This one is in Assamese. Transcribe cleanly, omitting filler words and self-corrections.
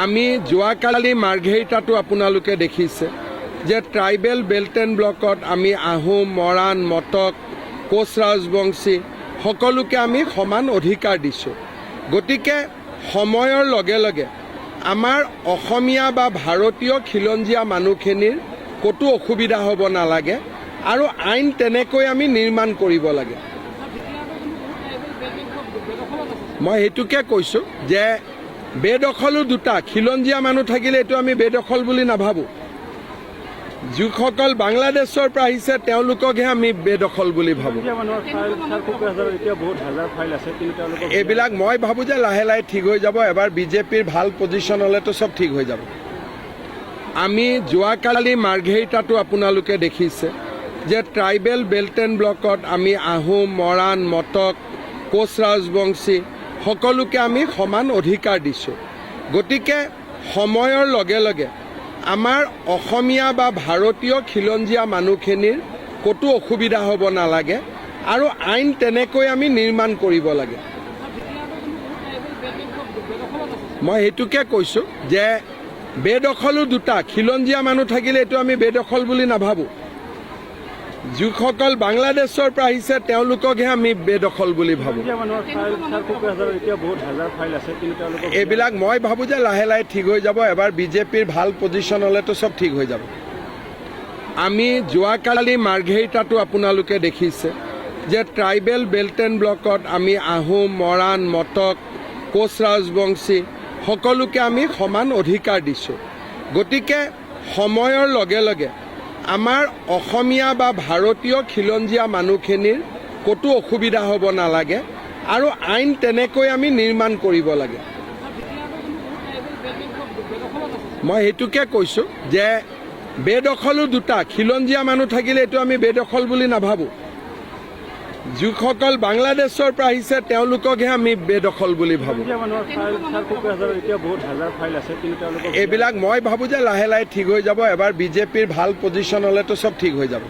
আমি যোৱাকালি মাৰ্ঘেৰিটাতো আপোনালোকে দেখিছে যে ট্ৰাইবেল বেল্ট এণ্ড ব্লকত আমি আহোম, মৰাণ, মটক, কোচ ৰাজবংশী সকলোকে আমি সমান অধিকাৰ দিছোঁ। গতিকে সময়ৰ লগে লগে আমাৰ অসমীয়া বা ভাৰতীয় খিলঞ্জীয়া মানুহখিনিৰ ক'তো অসুবিধা হ'ব নালাগে আৰু আইন তেনেকৈ আমি নিৰ্মাণ কৰিব লাগে। মই সেইটোকে কৈছোঁ যে বেদখলো দুটা, খিলঞ্জীয়া মানুহ থাকিলে এইটো আমি বেদখল বুলি নাভাবোঁ। যিসকল বাংলাদেশৰ পৰা আহিছে তেওঁলোককহে আমি বেদখল বুলি ভাবোঁ। এইবিলাক মই ভাবোঁ যে লাহে লাহে ঠিক হৈ যাব। এবাৰ বিজেপিৰ ভাল পজিশ্যন হ'লেতো চব ঠিক হৈ যাব। আমি যোৱাকালি মাৰ্ঘেৰিটাতো আপোনালোকে দেখিছে যে ট্ৰাইবেল বেল্ট এণ্ড ব্লকত আমি আহোম, মৰাণ, মটক, কোচ ৰাজবংশী সকলোকে আমি সমান অধিকাৰ দিছোঁ। গতিকে সময়ৰ লগে লগে আমাৰ অসমীয়া বা ভাৰতীয় খিলঞ্জীয়া মানুহখিনিৰ ক'তো অসুবিধা হ'ব নালাগে আৰু আইন তেনেকৈ আমি নিৰ্মাণ কৰিব লাগে। মই সেইটোকে কৈছোঁ যে বেদখলো দুটা, খিলঞ্জীয়া মানুহ থাকিলে এইটো আমি বেদখল বুলি নাভাবোঁ। যিসকল বাংলাদেশৰ পৰা আহিছে তেওঁলোককহে আমি বেদখল বুলি ভাবোঁ। এইবিলাক মই ভাবোঁ যে লাহে লাহে ঠিক হৈ যাব। এবাৰ বিজেপিৰ ভাল পজিশ্যন হ'লেতো চব ঠিক হৈ যাব। আমি যোৱাকালি মাৰ্ঘেৰিটাতো আপোনালোকে দেখিছে যে ট্ৰাইবেল বেল্ট এণ্ড ব্লকত আমি আহোম, মৰাণ, মটক, কোচ ৰাজবংশী সকলোকে আমি সমান অধিকাৰ দিছোঁ। গতিকে সময়ৰ লগে লগে আমাৰ অসমীয়া বা ভাৰতীয় খিলঞ্জীয়া মানুহখিনিৰ ক'তো অসুবিধা হ'ব নালাগে আৰু আইন তেনেকৈ আমি নিৰ্মাণ কৰিব লাগে। মই সেইটোকে কৈছোঁ যে বেদখলো দুটা, খিলঞ্জীয়া মানুহ থাকিলে এইটো আমি বেদখল বুলি নাভাবোঁ। যিসকল বাংলাদেশৰ পৰা আহিছে তেওঁলোককহে আমি বেদখল বুলি ভাবোঁ। এইবিলাক মই ভাবোঁ যে লাহে লাহে ঠিক হৈ যাব। এবাৰ বিজেপিৰ ভাল পজিশ্যন হ'লেতো চব ঠিক হৈ যাব।